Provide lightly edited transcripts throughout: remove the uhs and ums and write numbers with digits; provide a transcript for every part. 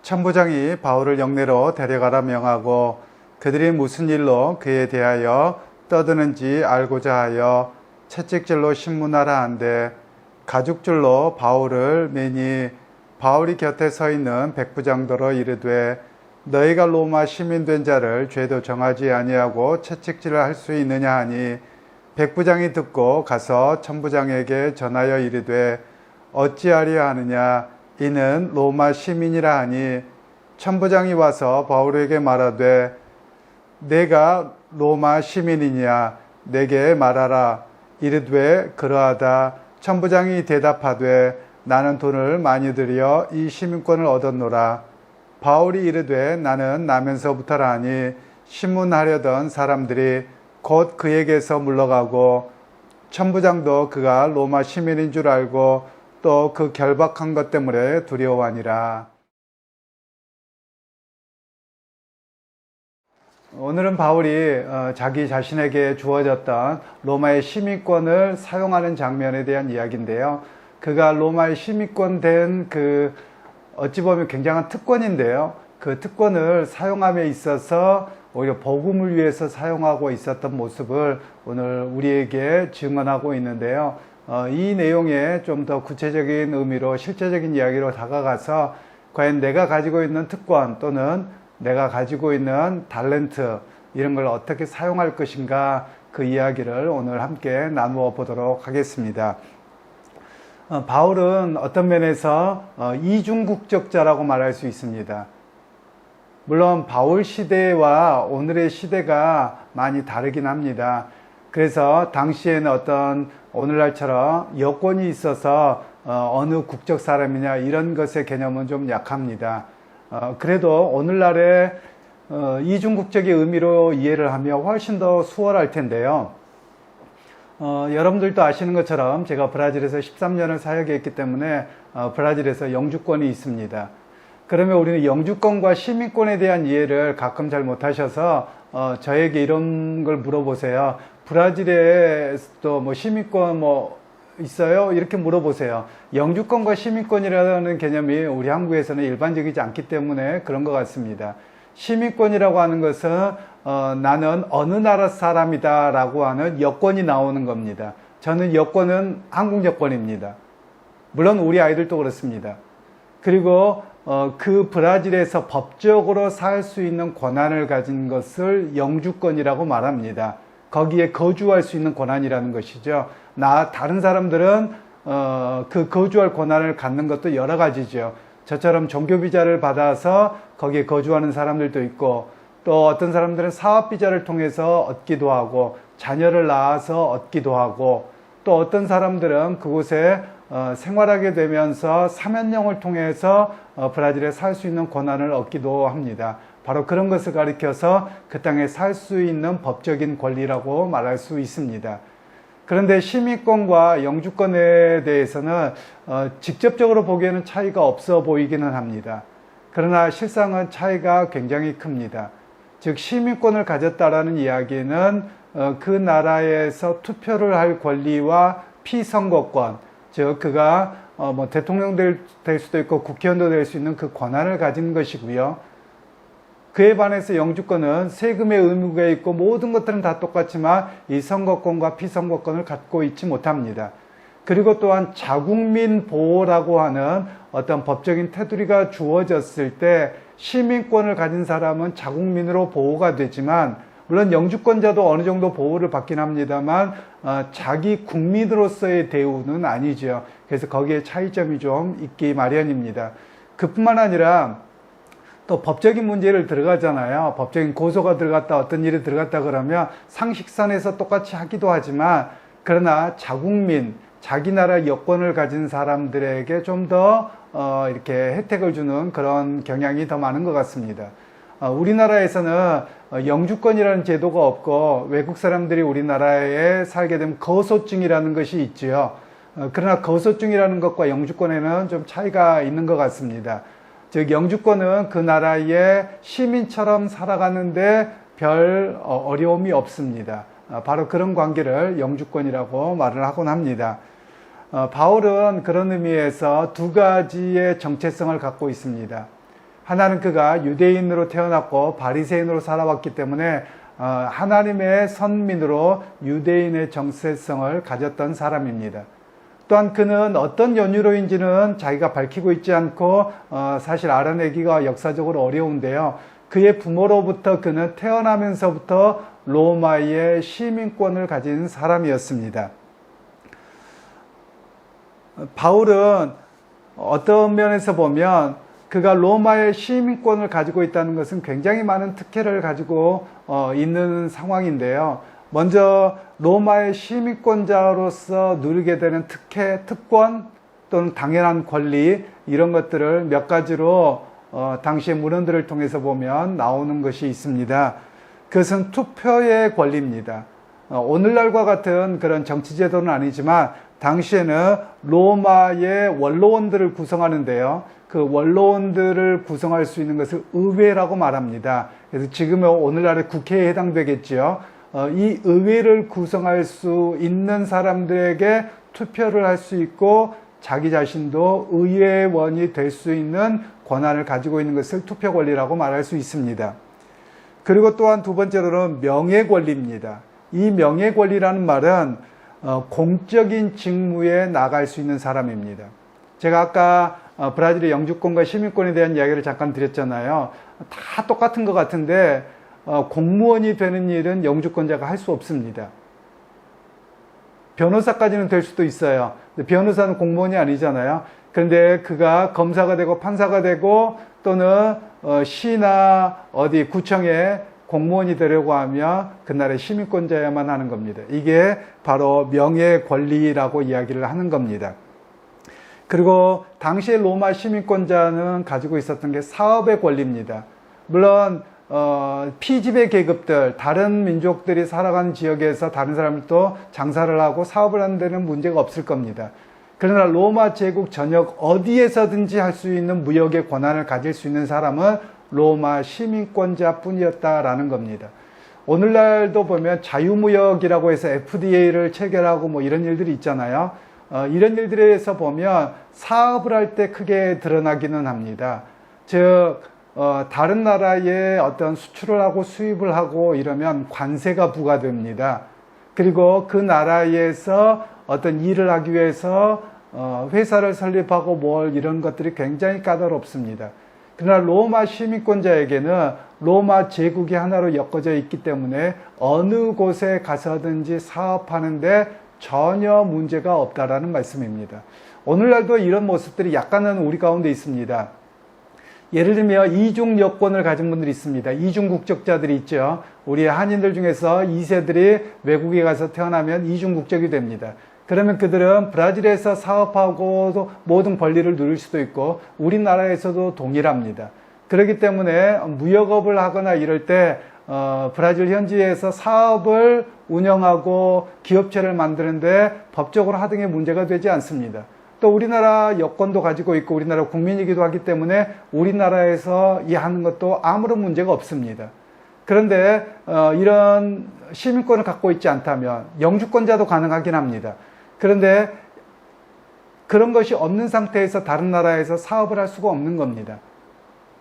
천부장이 바울을 영내로 데려가라 명하고 그들이 무슨 일로 그에 대하여 떠드는지 알고자 하여 채찍질로 신문하라 한데 가죽줄로 바울을 매니 바울이 곁에 서 있는 백부장더러 이르되 너희가 로마 시민 된 자를 죄도 정하지 아니하고 채찍질을 할 수 있느냐 하니 백부장이 듣고 가서 천부장에게 전하여 이르되 어찌하리야 하느냐 이는 로마 시민이라 하니 천부장이 와서 바울에게 말하되 내가 로마 시민이냐 내게 말하라 이르되 그러하다. 천부장이 대답하되 나는 돈을 많이 들여 이 시민권을 얻었노라. 바울이 이르되 나는 나면서부터라 하니 신문하려던 사람들이 곧 그에게서 물러가고 천부장도 그가 로마 시민인 줄 알고 또 그 결박한 것 때문에 두려워하니라. 오늘은 바울이 자기 자신에게 주어졌던 로마의 시민권을 사용하는 장면에 대한 이야기인데요. 그가 로마의 시민권 된 어찌 보면 굉장한 특권인데요. 그 특권을 사용함에 있어서 오히려 복음을 위해서 사용하고 있었던 모습을 오늘 우리에게 증언하고 있는데요. 이 내용에 좀 더 구체적인 의미로 실제적인 이야기로 다가가서 과연 내가 가지고 있는 특권 또는 내가 가지고 있는 탤런트 이런 걸 어떻게 사용할 것인가 그 이야기를 오늘 함께 나누어 보도록 하겠습니다. 바울은 어떤 면에서 이중국적자라고 말할 수 있습니다. 물론 바울 시대와 오늘의 시대가 많이 다르긴 합니다. 그래서 당시에는 어떤 오늘날처럼 여권이 있어서 어느 국적 사람이냐 이런 것의 개념은 좀 약합니다. 그래도 오늘날의 이중국적의 의미로 이해를 하면 훨씬 더 수월할 텐데요. 여러분들도 아시는 것처럼 제가 브라질에서 13년을 사역했기 때문에 브라질에서 영주권이 있습니다. 그러면 우리는 영주권과 시민권에 대한 이해를 가끔 잘 못하셔서 저에게 이런 걸 물어보세요. 브라질에도 뭐 시민권 뭐 있어요? 이렇게 물어보세요. 영주권과 시민권이라는 개념이 우리 한국에서는 일반적이지 않기 때문에 그런 것 같습니다. 시민권이라고 하는 것은 나는 어느 나라 사람이다 라고 하는 여권이 나오는 겁니다. 저는 여권은 한국 여권입니다. 물론 우리 아이들도 그렇습니다. 그리고 그 브라질에서 법적으로 살 수 있는 권한을 가진 것을 영주권이라고 말합니다. 거기에 거주할 수 있는 권한이라는 것이죠. 다른 사람들은 그 거주할 권한을 갖는 것도 여러 가지죠. 저처럼 종교비자를 받아서 거기에 거주하는 사람들도 있고 또 어떤 사람들은 사업비자를 통해서 얻기도 하고 자녀를 낳아서 얻기도 하고 또 어떤 사람들은 그곳에 생활하게 되면서 사면령을 통해서 브라질에 살 수 있는 권한을 얻기도 합니다. 바로 그런 것을 가리켜서 그 땅에 살 수 있는 법적인 권리라고 말할 수 있습니다. 그런데 시민권과 영주권에 대해서는 직접적으로 보기에는 차이가 없어 보이기는 합니다. 그러나 실상은 차이가 굉장히 큽니다. 즉 시민권을 가졌다라는 이야기는 그 나라에서 투표를 할 권리와 피선거권, 즉 그가 뭐 대통령 될 수도 있고 국회의원도 될 수 있는 그 권한을 가진 것이고요. 그에 반해서 영주권은 세금의 의무가 있고 모든 것들은 다 똑같지만 이 선거권과 피선거권을 갖고 있지 못합니다. 그리고 또한 자국민 보호라고 하는 어떤 법적인 테두리가 주어졌을 때 시민권을 가진 사람은 자국민으로 보호가 되지만 물론 영주권자도 어느 정도 보호를 받긴 합니다만 자기 국민으로서의 대우는 아니죠. 그래서 거기에 차이점이 좀 있기 마련입니다. 그뿐만 아니라 또 법적인 문제를 들어가잖아요. 법적인 고소가 들어갔다 어떤 일이 들어갔다 그러면 상식선에서 똑같이 하기도 하지만 그러나 자국민, 자기 나라 여권을 가진 사람들에게 좀 더 이렇게 혜택을 주는 그런 경향이 더 많은 것 같습니다. 우리나라에서는 영주권이라는 제도가 없고 외국 사람들이 우리나라에 살게 되면 거소증이라는 것이 있지요. 그러나 거소증이라는 것과 영주권에는 좀 차이가 있는 것 같습니다. 즉 영주권은 그 나라의 시민처럼 살아가는데 별 어려움이 없습니다. 바로 그런 관계를 영주권이라고 말을 하곤 합니다. 바울은 그런 의미에서 두 가지의 정체성을 갖고 있습니다. 하나는 그가 유대인으로 태어났고 바리새인으로 살아왔기 때문에 하나님의 선민으로 유대인의 정체성을 가졌던 사람입니다. 또한 그는 어떤 연유로인지는 자기가 밝히고 있지 않고 사실 알아내기가 역사적으로 어려운데요. 그의 부모로부터 그는 태어나면서부터 로마의 시민권을 가진 사람이었습니다. 바울은 어떤 면에서 보면 그가 로마의 시민권을 가지고 있다는 것은 굉장히 많은 특혜를 가지고 있는 상황인데요. 먼저 로마의 시민권자로서 누리게 되는 특혜, 특권 또는 당연한 권리 이런 것들을 몇 가지로 당시의 문헌들을 통해서 보면 나오는 것이 있습니다. 그것은 투표의 권리입니다. 오늘날과 같은 그런 정치제도는 아니지만 당시에는 로마의 원로원들을 구성하는데요. 그 원로원들을 구성할 수 있는 것을 의회라고 말합니다. 그래서 지금은 오늘날의 국회에 해당되겠지요. 이 의회를 구성할 수 있는 사람들에게 투표를 할 수 있고 자기 자신도 의회원이 될 수 있는 권한을 가지고 있는 것을 투표 권리라고 말할 수 있습니다. 그리고 또한 두 번째로는 명예 권리입니다. 이 명예 권리라는 말은 공적인 직무에 나갈 수 있는 사람입니다. 제가 아까 브라질의 영주권과 시민권에 대한 이야기를 잠깐 드렸잖아요. 다 똑같은 것 같은데 공무원이 되는 일은 영주권자가 할 수 없습니다. 변호사까지는 될 수도 있어요. 변호사는 공무원이 아니잖아요. 그런데 그가 검사가 되고 판사가 되고 또는 시나 어디 구청에 공무원이 되려고 하면 그날의 시민권자야만 하는 겁니다. 이게 바로 명예 권리라고 이야기를 하는 겁니다. 그리고 당시의 로마 시민권자는 가지고 있었던 게 사업의 권리입니다. 물론 피지배 계급들, 다른 민족들이 살아가는 지역에서 다른 사람들도 장사를 하고 사업을 하는 데는 문제가 없을 겁니다. 그러나 로마 제국 전역 어디에서든지 할 수 있는 무역의 권한을 가질 수 있는 사람은 로마 시민권자 뿐이었다라는 겁니다. 오늘날도 보면 자유무역이라고 해서 FDA를 체결하고 뭐 이런 일들이 있잖아요. 이런 일들에서 보면 사업을 할 때 크게 드러나기는 합니다. 즉 다른 나라에 어떤 수출을 하고 수입을 하고 이러면 관세가 부과됩니다. 그리고 그 나라에서 어떤 일을 하기 위해서 회사를 설립하고 뭘 이런 것들이 굉장히 까다롭습니다. 그러나 로마 시민권자에게는 로마 제국이 하나로 엮어져 있기 때문에 어느 곳에 가서든지 사업하는데 전혀 문제가 없다라는 말씀입니다. 오늘날도 이런 모습들이 약간은 우리 가운데 있습니다. 예를 들면 이중 여권을 가진 분들이 있습니다. 이중 국적자들이 있죠. 우리 한인들 중에서 2세들이 외국에 가서 태어나면 이중 국적이 됩니다. 그러면 그들은 브라질에서 사업하고 모든 권리를 누릴 수도 있고 우리나라에서도 동일합니다. 그렇기 때문에 무역업을 하거나 이럴 때 브라질 현지에서 사업을 운영하고 기업체를 만드는데 법적으로 하등의 문제가 되지 않습니다. 또 우리나라 여권도 가지고 있고 우리나라 국민이기도 하기 때문에 우리나라에서 이 하는 것도 아무런 문제가 없습니다. 그런데 이런 시민권을 갖고 있지 않다면 영주권자도 가능하긴 합니다. 그런데 그런 것이 없는 상태에서 다른 나라에서 사업을 할 수가 없는 겁니다.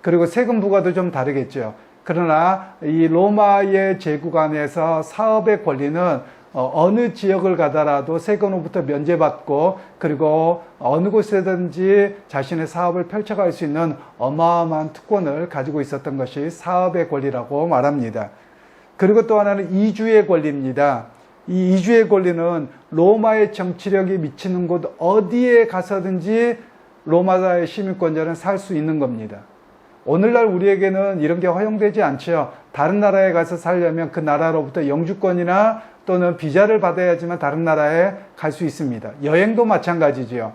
그리고 세금 부과도 좀 다르겠죠. 그러나 이 로마의 제국 안에서 사업의 권리는 어느 지역을 가더라도 세금으로부터 면제받고 그리고 어느 곳에든지 자신의 사업을 펼쳐갈 수 있는 어마어마한 특권을 가지고 있었던 것이 사업의 권리라고 말합니다. 그리고 또 하나는 이주의 권리입니다. 이 이주의 권리는 로마의 정치력이 미치는 곳 어디에 가서든지 로마의 시민권자는 살 수 있는 겁니다. 오늘날 우리에게는 이런 게 허용되지 않죠. 다른 나라에 가서 살려면 그 나라로부터 영주권이나 또는 비자를 받아야지만 다른 나라에 갈 수 있습니다. 여행도 마찬가지죠.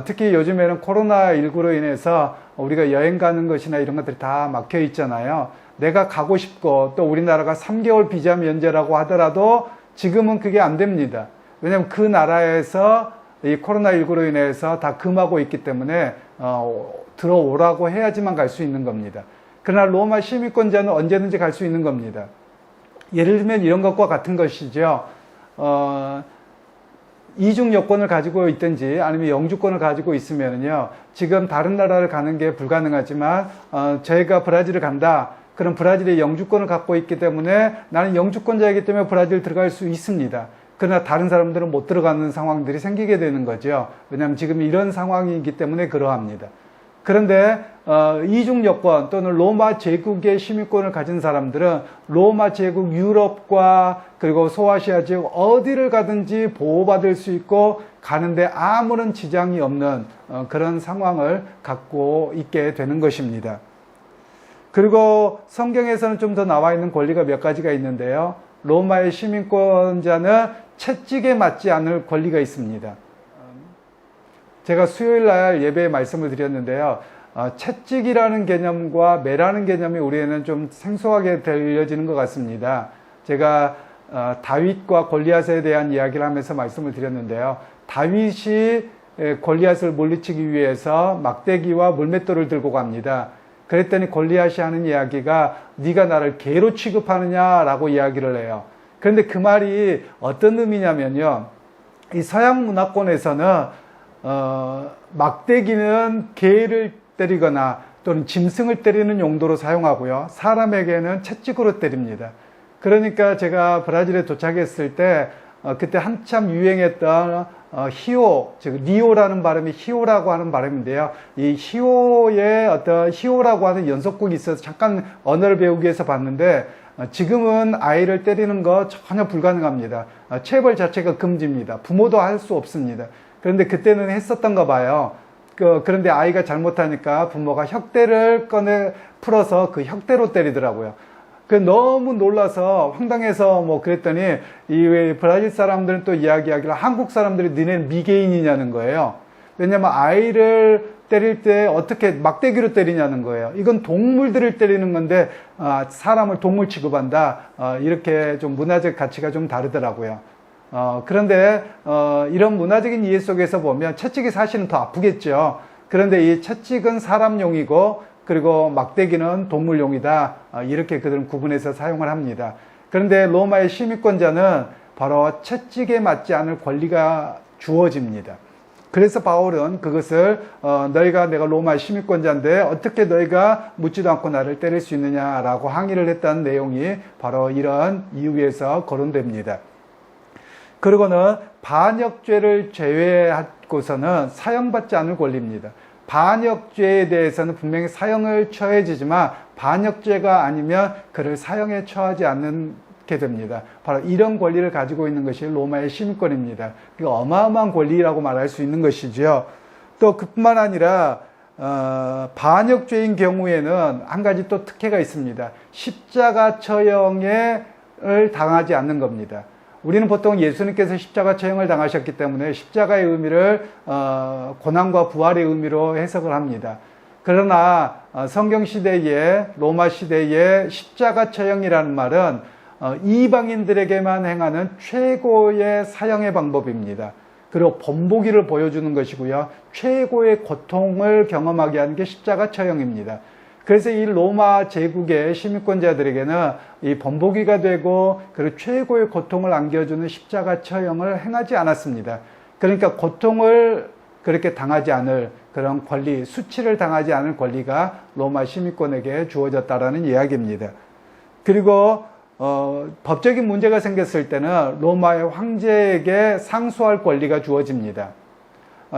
특히 요즘에는 코로나19로 인해서 우리가 여행 가는 것이나 이런 것들이 다 막혀 있잖아요. 내가 가고 싶고 또 우리나라가 3개월 비자 면제라고 하더라도 지금은 그게 안 됩니다. 왜냐하면 그 나라에서 이 코로나19로 인해서 다 금하고 있기 때문에 들어오라고 해야지만 갈 수 있는 겁니다. 그러나 로마 시민권자는 언제든지 갈 수 있는 겁니다. 예를 들면 이런 것과 같은 것이죠. 이중 여권을 가지고 있든지 아니면 영주권을 가지고 있으면요, 지금 다른 나라를 가는 게 불가능하지만 저희가 브라질을 간다. 그럼 브라질의 영주권을 갖고 있기 때문에 나는 영주권자이기 때문에 브라질 들어갈 수 있습니다. 그러나 다른 사람들은 못 들어가는 상황들이 생기게 되는 거죠. 왜냐하면 지금 이런 상황이기 때문에 그러합니다. 그런데 이중 여권 또는 로마 제국의 시민권을 가진 사람들은 로마 제국 유럽과 그리고 소아시아 지역 어디를 가든지 보호받을 수 있고 가는데 아무런 지장이 없는 그런 상황을 갖고 있게 되는 것입니다. 그리고 성경에서는 좀 더 나와 있는 권리가 몇 가지가 있는데요. 로마의 시민권자는 채찍에 맞지 않을 권리가 있습니다. 제가 수요일 날 예배에 말씀을 드렸는데요. 채찍이라는 개념과 매라는 개념이 우리에는 좀 생소하게 들려지는 것 같습니다. 제가 다윗과 골리앗에 대한 이야기를 하면서 말씀을 드렸는데요. 다윗이 골리앗을 물리치기 위해서 막대기와 물맷돌을 들고 갑니다. 그랬더니 골리앗이 하는 이야기가 네가 나를 개로 취급하느냐라고 이야기를 해요. 그런데 그 말이 어떤 의미냐면요. 이 서양 문화권에서는 막대기는 개를 때리거나 또는 짐승을 때리는 용도로 사용하고요. 사람에게는 채찍으로 때립니다. 그러니까 제가 브라질에 도착했을 때 그때 한참 유행했던 히오, 즉 리오라는 발음이 히오라고 하는 발음인데요. 이 히오의 어떤 히오라고 하는 연속극이 있어서 잠깐 언어를 배우기 위해서 봤는데 지금은 아이를 때리는 거 전혀 불가능합니다. 체벌 자체가 금지입니다. 부모도 할 수 없습니다. 그런데 그때는 했었던가 봐요. 그런데 아이가 잘못하니까 부모가 혁대를 풀어서 그 혁대로 때리더라고요. 너무 놀라서 황당해서 그랬더니 이 브라질 사람들은 또 이야기하기를 한국 사람들이 너네는 미개인이냐는 거예요. 왜냐면 아이를 때릴 때 어떻게 막대기로 때리냐는 거예요. 이건 동물들을 때리는 건데 사람을 동물 취급한다. 이렇게 좀 문화적 가치가 좀 다르더라고요. 그런데 이런 문화적인 이해 속에서 보면 채찍이 사실은 더 아프겠죠. 그런데 이 채찍은 사람용이고 그리고 막대기는 동물용이다. 이렇게 그들은 구분해서 사용을 합니다. 그런데 로마의 시민권자는 바로 채찍에 맞지 않을 권리가 주어집니다. 그래서 바울은 그것을 너희가 내가 로마의 시민권자인데 어떻게 너희가 묻지도 않고 나를 때릴 수 있느냐라고 항의를 했다는 내용이 바로 이런 이유에서 거론됩니다. 그리고는 반역죄를 제외하고서는 사형받지 않을 권리입니다. 반역죄에 대해서는 분명히 사형을 처해지지만 반역죄가 아니면 그를 사형에 처하지 않게 됩니다. 바로 이런 권리를 가지고 있는 것이 로마의 시민권입니다. 그러니까 어마어마한 권리라고 말할 수 있는 것이죠. 또 그뿐만 아니라 반역죄인 경우에는 한 가지 또 특혜가 있습니다. 십자가 처형을 당하지 않는 겁니다. 우리는 보통 예수님께서 십자가 처형을 당하셨기 때문에 십자가의 의미를 고난과 부활의 의미로 해석을 합니다. 그러나 성경 시대에 로마 시대에 십자가 처형이라는 말은 이방인들에게만 행하는 최고의 사형의 방법입니다. 그리고 본보기를 보여주는 것이고요. 최고의 고통을 경험하게 하는 게 십자가 처형입니다. 그래서 이 로마 제국의 시민권자들에게는 이 본보기가 되고 그리고 최고의 고통을 안겨주는 십자가 처형을 행하지 않았습니다. 그러니까 고통을 그렇게 당하지 않을 그런 권리, 수치를 당하지 않을 권리가 로마 시민권에게 주어졌다라는 이야기입니다. 그리고 법적인 문제가 생겼을 때는 로마의 황제에게 상소할 권리가 주어집니다.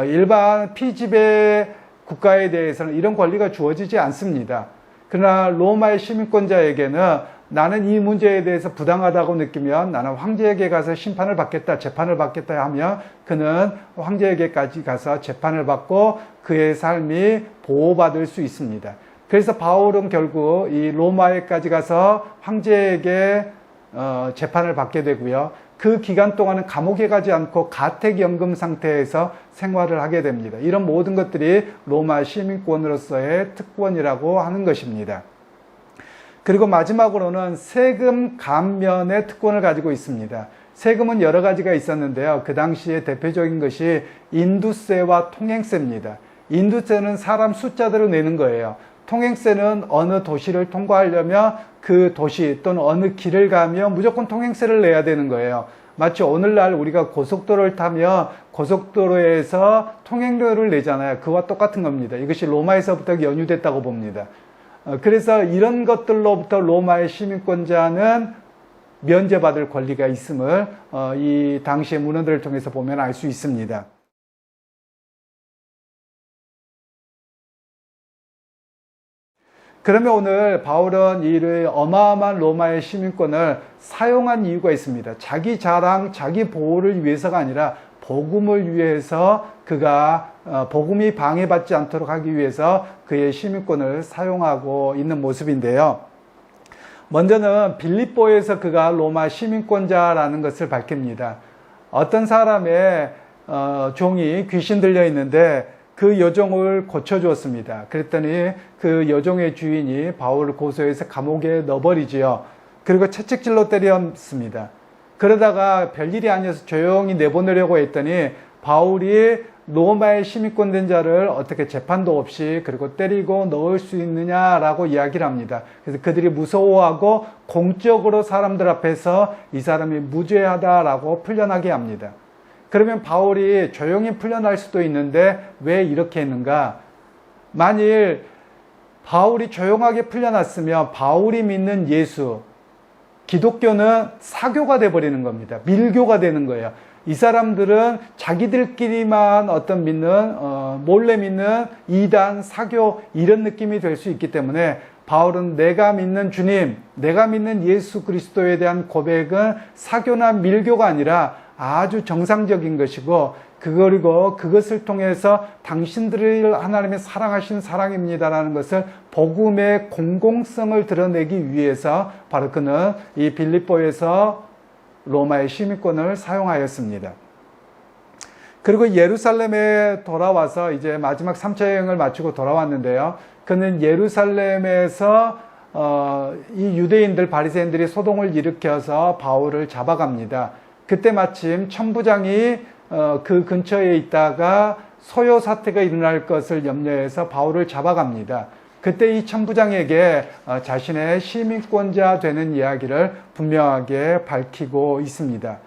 일반 피지배 국가에 대해서는 이런 권리가 주어지지 않습니다. 그러나 로마의 시민권자에게는 나는 이 문제에 대해서 부당하다고 느끼면 나는 황제에게 가서 심판을 받겠다, 재판을 받겠다 하면 그는 황제에게까지 가서 재판을 받고 그의 삶이 보호받을 수 있습니다. 그래서 바울은 결국 이 로마에까지 가서 황제에게 재판을 받게 되고요. 그 기간 동안은 감옥에 가지 않고 가택연금 상태에서 생활을 하게 됩니다. 이런 모든 것들이 로마 시민권으로서의 특권이라고 하는 것입니다. 그리고 마지막으로는 세금 감면의 특권을 가지고 있습니다. 세금은 여러 가지가 있었는데요. 그 당시에 대표적인 것이 인두세와 통행세입니다. 인두세는 사람 숫자대로 내는 거예요. 통행세는 어느 도시를 통과하려면 그 도시 또는 어느 길을 가면 무조건 통행세를 내야 되는 거예요. 마치 오늘날 우리가 고속도로를 타면 고속도로에서 통행료를 내잖아요. 그와 똑같은 겁니다. 이것이 로마에서부터 연유됐다고 봅니다. 그래서 이런 것들로부터 로마의 시민권자는 면제받을 권리가 있음을 이 당시의 문헌들을 통해서 보면 알 수 있습니다. 그러면 오늘 바울은 이 어마어마한 로마의 시민권을 사용한 이유가 있습니다. 자기 자랑, 자기 보호를 위해서가 아니라 복음을 위해서 그가 복음이 방해받지 않도록 하기 위해서 그의 시민권을 사용하고 있는 모습인데요. 먼저는 빌립보에서 그가 로마 시민권자라는 것을 밝힙니다. 어떤 사람의 종이 귀신 들려 있는데 그 여종을 고쳐주었습니다. 그랬더니 그 여종의 주인이 바울을 고소해서 감옥에 넣어버리지요. 그리고 채찍질로 때렸습니다. 그러다가 별일이 아니어서 조용히 내보내려고 했더니 바울이 로마의 시민권 된 자를 어떻게 재판도 없이 그리고 때리고 넣을 수 있느냐라고 이야기를 합니다. 그래서 그들이 무서워하고 공적으로 사람들 앞에서 이 사람이 무죄하다라고 풀려나게 합니다. 그러면 바울이 조용히 풀려날 수도 있는데 왜 이렇게 했는가? 만일 바울이 조용하게 풀려났으면 바울이 믿는 예수, 기독교는 사교가 돼버리는 겁니다. 밀교가 되는 거예요. 이 사람들은 자기들끼리만 어떤 믿는, 몰래 믿는 이단, 사교 이런 느낌이 될 수 있기 때문에 바울은 내가 믿는 주님, 내가 믿는 예수 그리스도에 대한 고백은 사교나 밀교가 아니라 아주 정상적인 것이고 그리고 그것을 통해서 당신들을 하나님의 사랑하신 사랑입니다라는 것을 복음의 공공성을 드러내기 위해서 바로 그는 이 빌립보에서 로마의 시민권을 사용하였습니다. 그리고 예루살렘에 돌아와서 이제 마지막 3차 여행을 마치고 돌아왔는데요. 그는 예루살렘에서 이 유대인들 바리새인들이 소동을 일으켜서 바울을 잡아갑니다. 그때 마침 천부장이 그 근처에 있다가 소요 사태가 일어날 것을 염려해서 바울을 잡아갑니다. 그때 이 천부장에게 자신의 시민권자 되는 이야기를 분명하게 밝히고 있습니다.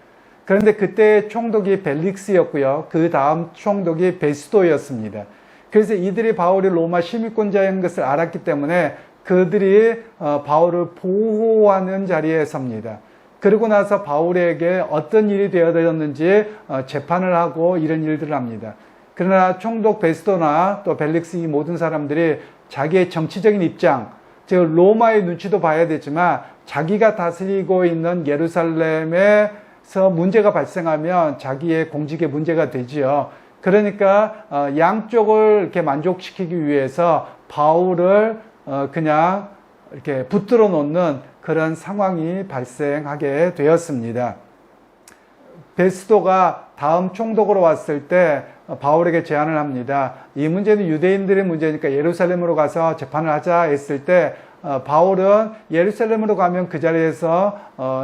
그런데 그때 총독이 벨릭스였고요. 그 다음 총독이 베스도였습니다. 그래서 이들이 바울이 로마 시민권자인 것을 알았기 때문에 그들이 바울을 보호하는 자리에 섭니다. 그러고 나서 바울에게 어떤 일이 되어졌는지 재판을 하고 이런 일들을 합니다. 그러나 총독 베스도나 또 벨릭스 이 모든 사람들이 자기의 정치적인 입장, 즉 로마의 눈치도 봐야 되지만 자기가 다스리고 있는 예루살렘에서 문제가 발생하면 자기의 공직에 문제가 되지요. 그러니까 양쪽을 이렇게 만족시키기 위해서 바울을 그냥 이렇게 붙들어 놓는 그런 상황이 발생하게 되었습니다. 베스도가 다음 총독으로 왔을 때 바울에게 제안을 합니다. 이 문제는 유대인들의 문제니까 예루살렘으로 가서 재판을 하자 했을 때 바울은 예루살렘으로 가면 그 자리에서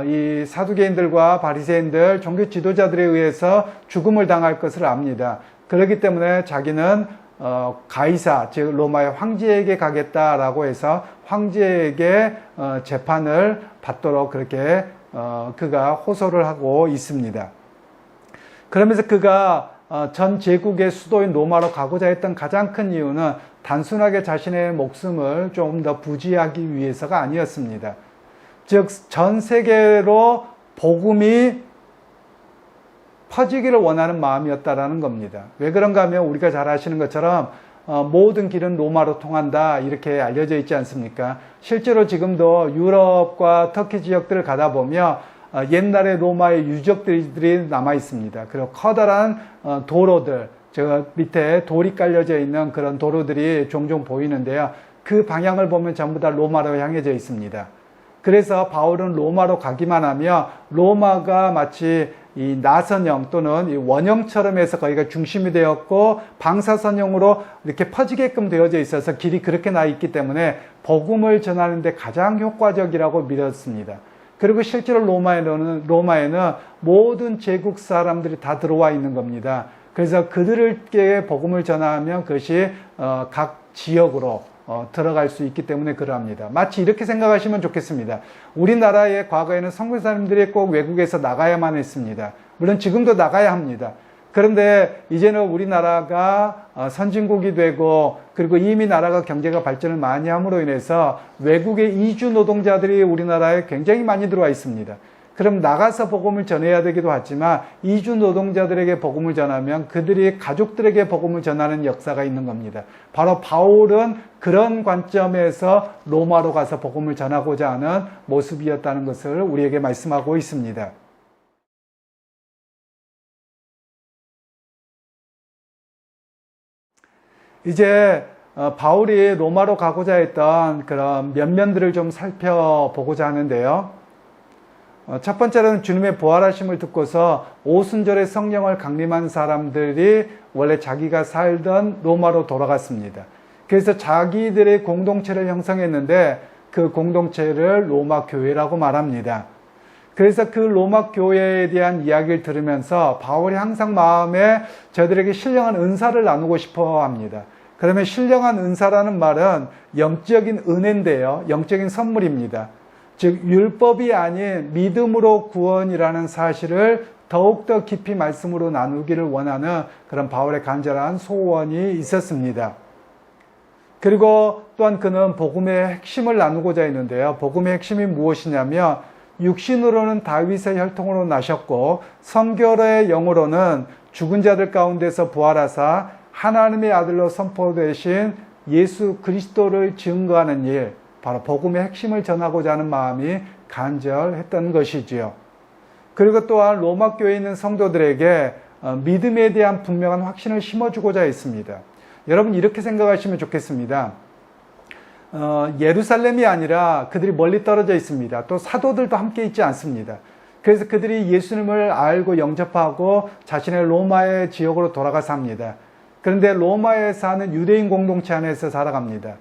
이 사두개인들과 바리새인들, 종교 지도자들에 의해서 죽음을 당할 것을 압니다. 그렇기 때문에 자기는 가이사, 즉 로마의 황제에게 가겠다라고 해서 황제에게 재판을 받도록 그렇게 그가 호소를 하고 있습니다. 그러면서 그가 전 제국의 수도인 로마로 가고자 했던 가장 큰 이유는 단순하게 자신의 목숨을 좀 더 부지하기 위해서가 아니었습니다. 즉 전 세계로 복음이 퍼지기를 원하는 마음이었다라는 겁니다. 왜 그런가 하면 우리가 잘 아시는 것처럼 모든 길은 로마로 통한다 이렇게 알려져 있지 않습니까? 실제로 지금도 유럽과 터키 지역들을 가다 보면 옛날에 로마의 유적들이 남아 있습니다. 그리고 커다란 도로들, 저 밑에 돌이 깔려져 있는 그런 도로들이 종종 보이는데요. 그 방향을 보면 전부 다 로마로 향해져 있습니다. 그래서 바울은 로마로 가기만 하면 로마가 마치 이 나선형 또는 이 원형처럼 해서 거기가 중심이 되었고 방사선형으로 이렇게 퍼지게끔 되어져 있어서 길이 그렇게 나 있기 때문에 복음을 전하는 데 가장 효과적이라고 믿었습니다. 그리고 실제로 로마에는 모든 제국 사람들이 다 들어와 있는 겁니다. 그래서 그들에게 복음을 전하면 그것이 각 지역으로 들어갈 수 있기 때문에 그러합니다. 마치 이렇게 생각하시면 좋겠습니다. 우리나라의 과거에는 선교사님들이 꼭 외국에서 나가야만 했습니다. 물론 지금도 나가야 합니다. 그런데 이제는 우리나라가 선진국이 되고 그리고 이미 나라가 경제가 발전을 많이 함으로 인해서 외국의 이주 노동자들이 우리나라에 굉장히 많이 들어와 있습니다. 그럼 나가서 복음을 전해야 되기도 하지만 이주 노동자들에게 복음을 전하면 그들이 가족들에게 복음을 전하는 역사가 있는 겁니다. 바로 바울은 그런 관점에서 로마로 가서 복음을 전하고자 하는 모습이었다는 것을 우리에게 말씀하고 있습니다. 이제 바울이 로마로 가고자 했던 그런 면면들을 좀 살펴보고자 하는데요. 첫 번째로는 주님의 부활하심을 듣고서 오순절에 성령을 강림한 사람들이 원래 자기가 살던 로마로 돌아갔습니다. 그래서 자기들의 공동체를 형성했는데 그 공동체를 로마 교회라고 말합니다. 그래서 그 로마 교회에 대한 이야기를 들으면서 바울이 항상 마음에 저들에게 신령한 은사를 나누고 싶어 합니다. 그러면 신령한 은사라는 말은 영적인 은혜인데요. 영적인 선물입니다. 즉 율법이 아닌 믿음으로 구원이라는 사실을 더욱더 깊이 말씀으로 나누기를 원하는 그런 바울의 간절한 소원이 있었습니다. 그리고 또한 그는 복음의 핵심을 나누고자 했는데요. 복음의 핵심이 무엇이냐면 육신으로는 다윗의 혈통으로 나셨고 성결의 영으로는 죽은 자들 가운데서 부활하사 하나님의 아들로 선포되신 예수 그리스도를 증거하는 일, 바로 복음의 핵심을 전하고자 하는 마음이 간절했던 것이지요. 그리고 또한 로마 교회에 있는 성도들에게 믿음에 대한 분명한 확신을 심어주고자 했습니다. 여러분 이렇게 생각하시면 좋겠습니다. 예루살렘이 아니라 그들이 멀리 떨어져 있습니다. 또 사도들도 함께 있지 않습니다. 그래서 그들이 예수님을 알고 영접하고 자신의 로마의 지역으로 돌아가서 합니다. 그런데 로마에 사는 유대인 공동체 안에서 살아갑니다.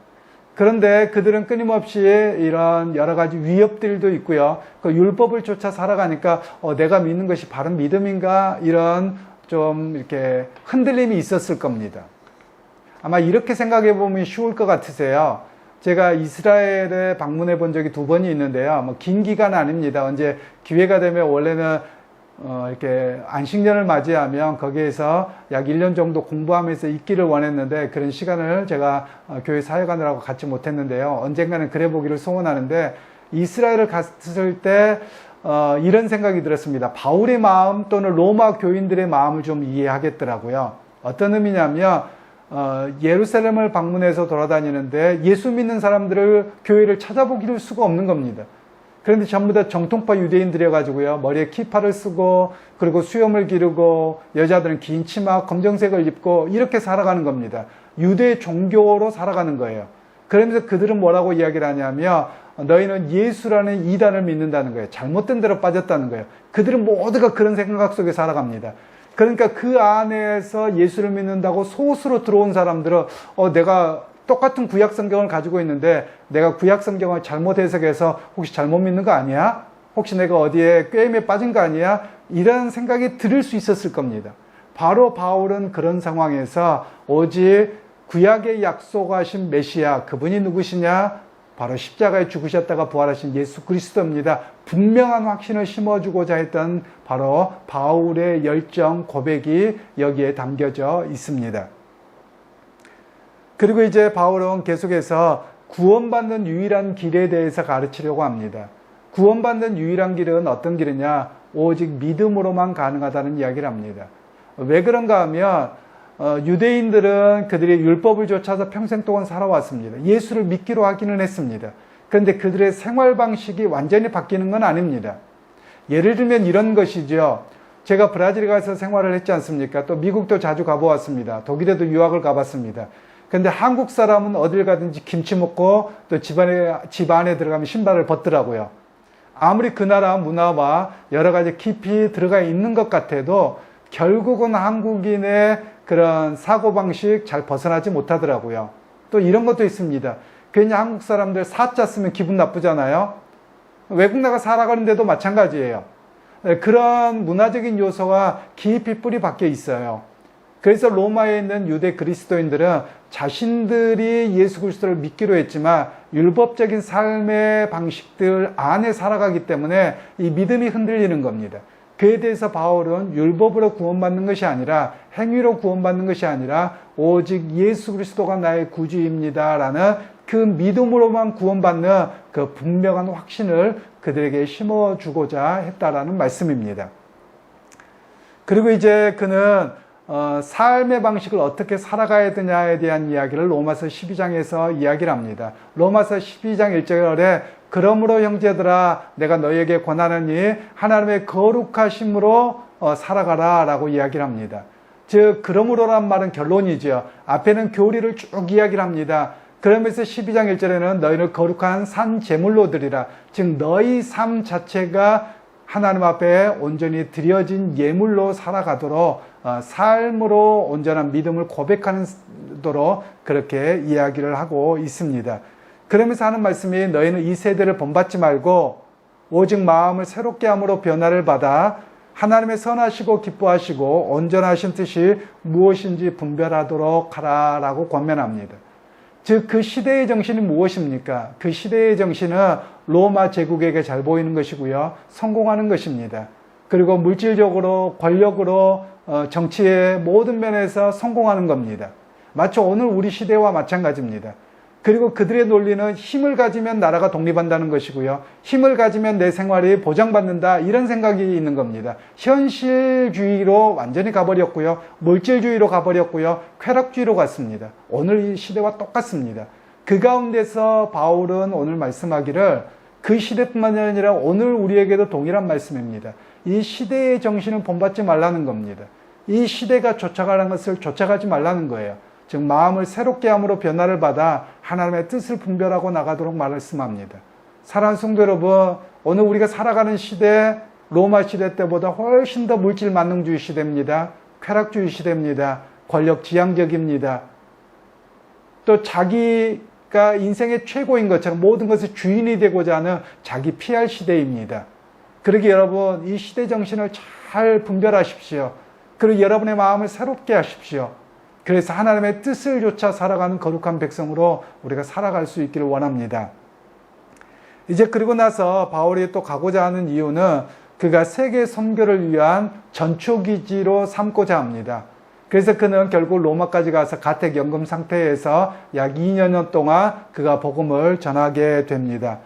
그런데 그들은 끊임없이 이런 여러 가지 위협들도 있고요. 그 율법을 쫓아 살아가니까 내가 믿는 것이 바른 믿음인가 이런 좀 이렇게 흔들림이 있었을 겁니다. 아마 이렇게 생각해 보면 쉬울 것 같으세요. 제가 이스라엘에 방문해 본 적이 2번이 있는데요. 뭐 긴 기간 아닙니다. 언제 기회가 되면 원래는 이렇게 안식년을 맞이하면 거기에서 약 1년 정도 공부하면서 있기를 원했는데 그런 시간을 제가 교회 사역하느라고 갖지 못했는데요. 언젠가는 그래 보기를 소원하는데 이스라엘을 갔을 때 이런 생각이 들었습니다. 바울의 마음 또는 로마 교인들의 마음을 좀 이해하겠더라고요. 어떤 의미냐면 예루살렘을 방문해서 돌아다니는데 예수 믿는 사람들을 교회를 찾아보기를 수가 없는 겁니다. 그런데 전부 다 정통파 유대인들이어가지고요. 머리에 키파를 쓰고 그리고 수염을 기르고 여자들은 긴 치마 검정색을 입고 이렇게 살아가는 겁니다. 유대 종교로 살아가는 거예요. 그러면서 그들은 뭐라고 이야기를 하냐면 너희는 예수라는 이단을 믿는다는 거예요. 잘못된 데로 빠졌다는 거예요. 그들은 모두가 그런 생각 속에 살아갑니다. 그러니까 그 안에서 예수를 믿는다고 소수로 들어온 사람들은 내가 똑같은 구약 성경을 가지고 있는데 내가 구약 성경을 잘못 해석해서 혹시 잘못 믿는 거 아니야? 혹시 내가 어디에 꾀임에 빠진 거 아니야? 이런 생각이 들을 수 있었을 겁니다. 바로 바울은 그런 상황에서 오직 구약에 약속하신 메시아, 그분이 누구시냐? 바로 십자가에 죽으셨다가 부활하신 예수 그리스도입니다. 분명한 확신을 심어주고자 했던 바로 바울의 열정 고백이 여기에 담겨져 있습니다. 그리고 이제 바울은 계속해서 구원받는 유일한 길에 대해서 가르치려고 합니다. 구원받는 유일한 길은 어떤 길이냐? 오직 믿음으로만 가능하다는 이야기를 합니다. 왜 그런가 하면 유대인들은 그들이 율법을 좇아서 평생 동안 살아왔습니다. 예수를 믿기로 하기는 했습니다. 그런데 그들의 생활 방식이 완전히 바뀌는 건 아닙니다. 예를 들면 이런 것이죠. 제가 브라질에 가서 생활을 했지 않습니까? 또 미국도 자주 가보았습니다. 독일에도 유학을 가봤습니다. 근데 한국 사람은 어딜 가든지 김치 먹고 또 집 안에 들어가면 신발을 벗더라고요. 아무리 그 나라 문화와 여러 가지 깊이 들어가 있는 것 같아도 결국은 한국인의 그런 사고방식 잘 벗어나지 못하더라고요. 또 이런 것도 있습니다. 괜히 한국 사람들 사자 쓰면 기분 나쁘잖아요. 외국 나가 살아가는데도 마찬가지예요. 그런 문화적인 요소가 깊이 뿌리 박혀 있어요. 그래서 로마에 있는 유대 그리스도인들은 자신들이 예수 그리스도를 믿기로 했지만 율법적인 삶의 방식들 안에 살아가기 때문에 이 믿음이 흔들리는 겁니다. 그에 대해서 바울은 율법으로 구원받는 것이 아니라 행위로 구원받는 것이 아니라 오직 예수 그리스도가 나의 구주입니다 라는 그 믿음으로만 구원받는 그 분명한 확신을 그들에게 심어주고자 했다라는 말씀입니다. 그리고 이제 그는 삶의 방식을 어떻게 살아가야 되냐에 대한 이야기를 로마서 12장에서 이야기를 합니다. 로마서 12장 1절에 그러므로 형제들아 내가 너희에게 권하노니 하나님의 거룩하심으로 살아가라 라고 이야기를 합니다. 즉 그러므로란 말은 결론이죠. 앞에는 교리를 쭉 이야기를 합니다. 그러면서 12장 1절에는 너희를 거룩한 산 제물로 드리라. 즉 너희 삶 자체가 하나님 앞에 온전히 드려진 예물로 살아가도록 삶으로 온전한 믿음을 고백하도록 그렇게 이야기를 하고 있습니다. 그러면서 하는 말씀이 너희는 이 세대를 본받지 말고 오직 마음을 새롭게 함으로 변화를 받아 하나님의 선하시고 기뻐하시고 온전하신 뜻이 무엇인지 분별하도록 하라 라고 권면합니다. 즉 그 시대의 정신이 무엇입니까? 그 시대의 정신은 로마 제국에게 잘 보이는 것이고요. 성공하는 것입니다. 그리고 물질적으로 권력으로 정치의 모든 면에서 성공하는 겁니다. 마치 오늘 우리 시대와 마찬가지입니다. 그리고 그들의 논리는 힘을 가지면 나라가 독립한다는 것이고요. 힘을 가지면 내 생활이 보장받는다 이런 생각이 있는 겁니다. 현실주의로 완전히 가버렸고요. 물질주의로 가버렸고요. 쾌락주의로 갔습니다. 오늘 이 시대와 똑같습니다. 그 가운데서 바울은 오늘 말씀하기를 그 시대뿐만 아니라 오늘 우리에게도 동일한 말씀입니다. 이 시대의 정신을 본받지 말라는 겁니다. 이 시대가 쫓아가는 것을 쫓아가지 말라는 거예요. 즉 마음을 새롭게 함으로 변화를 받아 하나님의 뜻을 분별하고 나가도록 말씀합니다. 사랑하는 성도 여러분, 오늘 우리가 살아가는 시대, 로마 시대 때보다 훨씬 더 물질 만능주의 시대입니다. 쾌락주의 시대입니다. 권력 지향적입니다. 또 자기가 인생의 최고인 것처럼 모든 것의 주인이 되고자 하는 자기 PR 시대입니다. 그러기 여러분 이 시대 정신을 잘 분별하십시오. 그리고 여러분의 마음을 새롭게 하십시오. 그래서 하나님의 뜻을 좇아 살아가는 거룩한 백성으로 우리가 살아갈 수 있기를 원합니다. 이제 그리고 나서 바울이 또 가고자 하는 이유는 그가 세계 선교를 위한 전초기지로 삼고자 합니다. 그래서 그는 결국 로마까지 가서 가택연금 상태에서 약 2년 동안 그가 복음을 전하게 됩니다.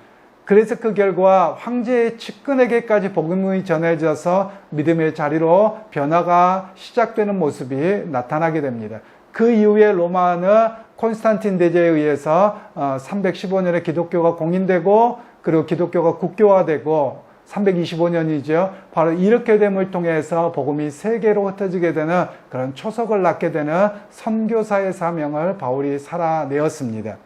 그래서 그 결과 황제의 측근에게까지 복음이 전해져서 믿음의 자리로 변화가 시작되는 모습이 나타나게 됩니다. 그 이후에 로마는 콘스탄틴 대제에 의해서 315년에 기독교가 공인되고 그리고 기독교가 국교화되고 325년이죠. 바로 이렇게 됨을 통해서 복음이 세계로 흩어지게 되는 그런 초석을 낳게 되는 선교사의 사명을 바울이 살아내었습니다.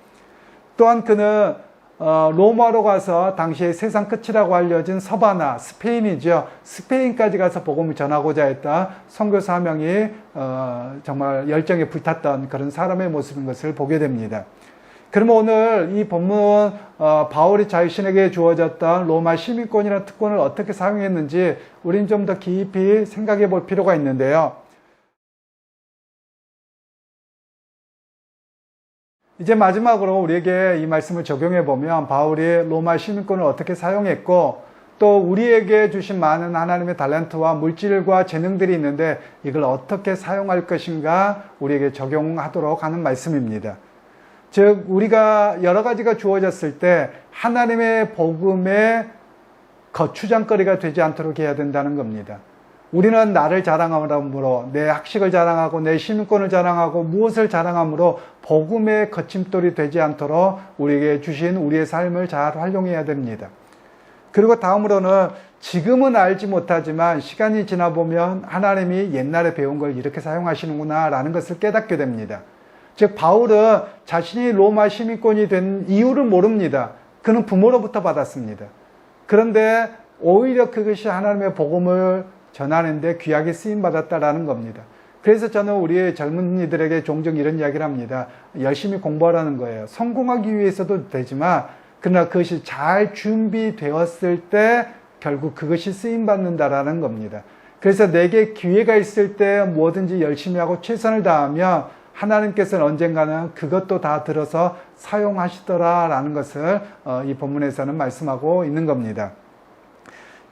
또한 그는 로마로 가서 당시에 세상 끝이라고 알려진 서바나, 스페인이죠. 스페인까지 가서 복음을 전하고자 했던 선교 사명이 정말 열정에 불탔던 그런 사람의 모습인 것을 보게 됩니다. 그러면 오늘 이 본문 바울이 자신에게 주어졌던 로마 시민권이라는 특권을 어떻게 사용했는지 우리는 좀 더 깊이 생각해 볼 필요가 있는데요. 이제 마지막으로 우리에게 이 말씀을 적용해 보면 바울이 로마 시민권을 어떻게 사용했고 또 우리에게 주신 많은 하나님의 달란트와 물질과 재능들이 있는데 이걸 어떻게 사용할 것인가 우리에게 적용하도록 하는 말씀입니다. 즉 우리가 여러 가지가 주어졌을 때 하나님의 복음의 거추장거리가 되지 않도록 해야 된다는 겁니다. 우리는 나를 자랑함으로 내 학식을 자랑하고 내 시민권을 자랑하고 무엇을 자랑함으로 복음의 거침돌이 되지 않도록 우리에게 주신 우리의 삶을 잘 활용해야 됩니다. 그리고 다음으로는 지금은 알지 못하지만 시간이 지나보면 하나님이 옛날에 배운 걸 이렇게 사용하시는구나 라는 것을 깨닫게 됩니다. 즉 바울은 자신이 로마 시민권이 된 이유를 모릅니다. 그는 부모로부터 받았습니다. 그런데 오히려 그것이 하나님의 복음을 전하는데 귀하게 쓰임받았다라는 겁니다. 그래서 저는 우리 젊은이들에게 종종 이런 이야기를 합니다. 열심히 공부하라는 거예요. 성공하기 위해서도 되지만 그러나 그것이 잘 준비되었을 때 결국 그것이 쓰임받는다라는 겁니다. 그래서 내게 기회가 있을 때 뭐든지 열심히 하고 최선을 다하면 하나님께서는 언젠가는 그것도 다 들어서 사용하시더라라는 것을 이 본문에서는 말씀하고 있는 겁니다.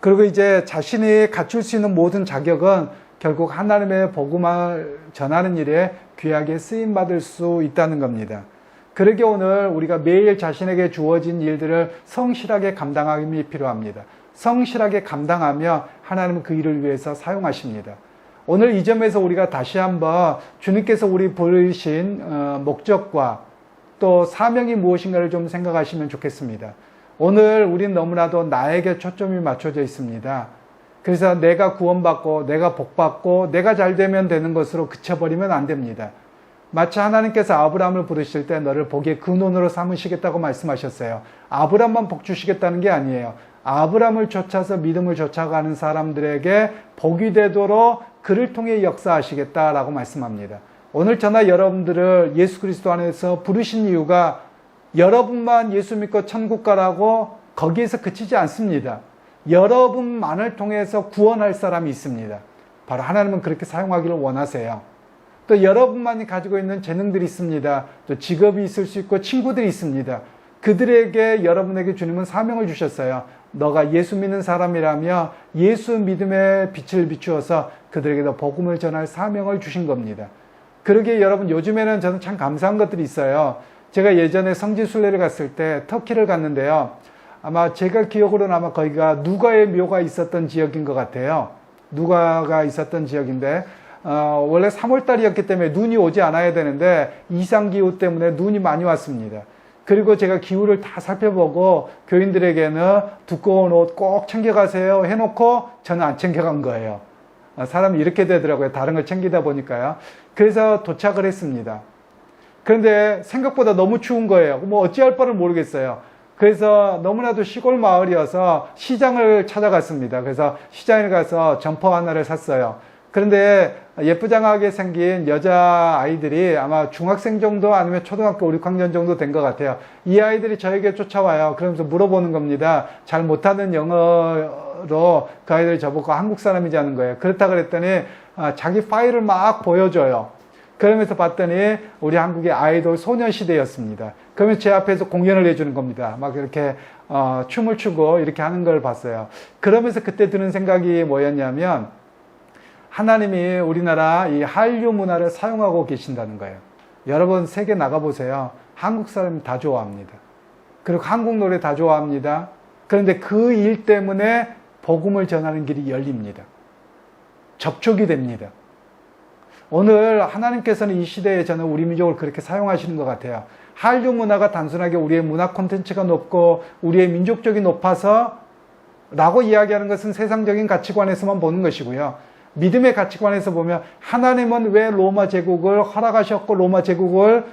그리고 이제 자신이 갖출 수 있는 모든 자격은 결국 하나님의 복음을 전하는 일에 귀하게 쓰임받을 수 있다는 겁니다. 그러기에 오늘 우리가 매일 자신에게 주어진 일들을 성실하게 감당함이 필요합니다. 성실하게 감당하며 하나님은 그 일을 위해서 사용하십니다. 오늘 이 점에서 우리가 다시 한번 주님께서 우리 부르신 목적과 또 사명이 무엇인가를 좀 생각하시면 좋겠습니다. 오늘 우린 너무나도 나에게 초점이 맞춰져 있습니다. 그래서 내가 구원받고 내가 복받고 내가 잘 되면 되는 것으로 그쳐버리면 안 됩니다. 마치 하나님께서 아브라함을 부르실 때 너를 복의 근원으로 삼으시겠다고 말씀하셨어요. 아브라함만 복 주시겠다는 게 아니에요. 아브라함을 쫓아서 믿음을 쫓아가는 사람들에게 복이 되도록 그를 통해 역사하시겠다라고 말씀합니다. 오늘 저나 여러분들을 예수 그리스도 안에서 부르신 이유가 여러분만 예수 믿고 천국 가라고 거기에서 그치지 않습니다. 여러분만을 통해서 구원할 사람이 있습니다. 바로 하나님은 그렇게 사용하기를 원하세요. 또 여러분만이 가지고 있는 재능들이 있습니다. 또 직업이 있을 수 있고 친구들이 있습니다. 그들에게 여러분에게 주님은 사명을 주셨어요. 너가 예수 믿는 사람이라며 예수 믿음의 빛을 비추어서 그들에게도 복음을 전할 사명을 주신 겁니다. 그러기에 여러분 요즘에는 저는 참 감사한 것들이 있어요. 제가 예전에 성지순례를 갔을 때 터키를 갔는데요. 아마 제가 기억으로는 아마 거기가 누가의 묘가 있었던 지역인 것 같아요. 누가가 있었던 지역인데 원래 3월달이었기 때문에 눈이 오지 않아야 되는데 이상기후 때문에 눈이 많이 왔습니다. 그리고 제가 기후를 다 살펴보고 교인들에게는 두꺼운 옷 꼭 챙겨가세요 해놓고 저는 안 챙겨간 거예요. 사람이 이렇게 되더라고요. 다른 걸 챙기다 보니까요. 그래서 도착을 했습니다. 그런데 생각보다 너무 추운 거예요. 뭐 어찌할 바를 모르겠어요. 그래서 너무나도 시골 마을이어서 시장을 찾아갔습니다. 그래서 시장에 가서 점퍼 하나를 샀어요. 그런데 예쁘장하게 생긴 여자아이들이 아마 중학생 정도 아니면 초등학교 5, 6학년 정도 된 것 같아요. 이 아이들이 저에게 쫓아와요. 그러면서 물어보는 겁니다. 잘 못하는 영어로 그 아이들이 저보고 한국 사람이지 않은 거예요. 그렇다 그랬더니 자기 파일을 막 보여줘요. 그러면서 봤더니 우리 한국의 아이돌 소녀시대였습니다. 그러면 제 앞에서 공연을 해주는 겁니다. 막 이렇게 춤을 추고 이렇게 하는 걸 봤어요. 그러면서 그때 드는 생각이 뭐였냐면 하나님이 우리나라 이 한류 문화를 사용하고 계신다는 거예요. 여러분 세계 나가보세요. 한국 사람이 다 좋아합니다. 그리고 한국 노래 다 좋아합니다. 그런데 그 일 때문에 복음을 전하는 길이 열립니다. 접촉이 됩니다. 오늘 하나님께서는 이 시대에 저는 우리 민족을 그렇게 사용하시는 것 같아요. 한류 문화가 단순하게 우리의 문화 콘텐츠가 높고 우리의 민족적이 높아서 라고 이야기하는 것은 세상적인 가치관에서만 보는 것이고요. 믿음의 가치관에서 보면 하나님은 왜 로마 제국을 허락하셨고 로마 제국을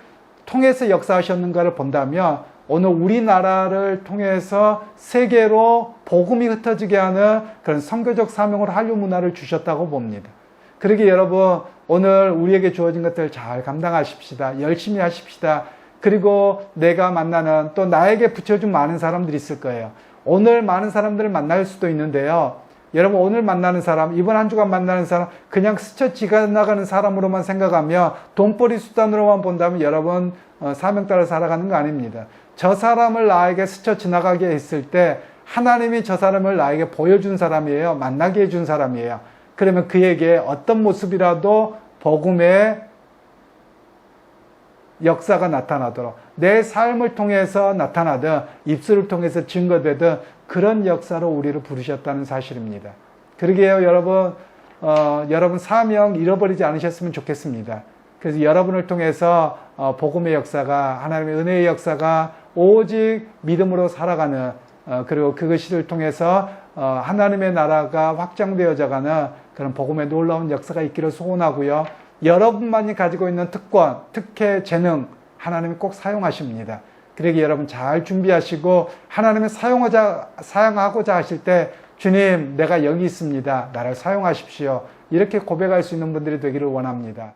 통해서 역사하셨는가를 본다면 오늘 우리나라를 통해서 세계로 복음이 흩어지게 하는 그런 선교적 사명으로 한류 문화를 주셨다고 봅니다. 그러기에 여러분 오늘 우리에게 주어진 것들 잘 감당하십시다. 열심히 하십시다. 그리고 내가 만나는 또 나에게 붙여준 많은 사람들이 있을 거예요. 오늘 많은 사람들을 만날 수도 있는데요. 여러분 오늘 만나는 사람, 이번 한 주간 만나는 사람 그냥 스쳐 지나가는 사람으로만 생각하며 돈벌이 수단으로만 본다면 여러분 사명 따라 살아가는 거 아닙니다. 저 사람을 나에게 스쳐 지나가게 했을 때 하나님이 저 사람을 나에게 보여준 사람이에요. 만나게 해준 사람이에요. 그러면 그에게 어떤 모습이라도 복음의 역사가 나타나도록 내 삶을 통해서 나타나든 입술을 통해서 증거되든 그런 역사로 우리를 부르셨다는 사실입니다. 그러게요 여러분 여러분 사명 잃어버리지 않으셨으면 좋겠습니다. 그래서 여러분을 통해서 복음의 역사가 하나님의 은혜의 역사가 오직 믿음으로 살아가는 그리고 그것을 통해서 하나님의 나라가 확장되어져가는 그런 복음의 놀라운 역사가 있기를 소원하고요. 여러분만이 가지고 있는 특권, 특혜, 재능 하나님이 꼭 사용하십니다. 그러기에 여러분 잘 준비하시고 하나님의 사용하고자 하실 때 주님 내가 여기 있습니다. 나를 사용하십시오. 이렇게 고백할 수 있는 분들이 되기를 원합니다.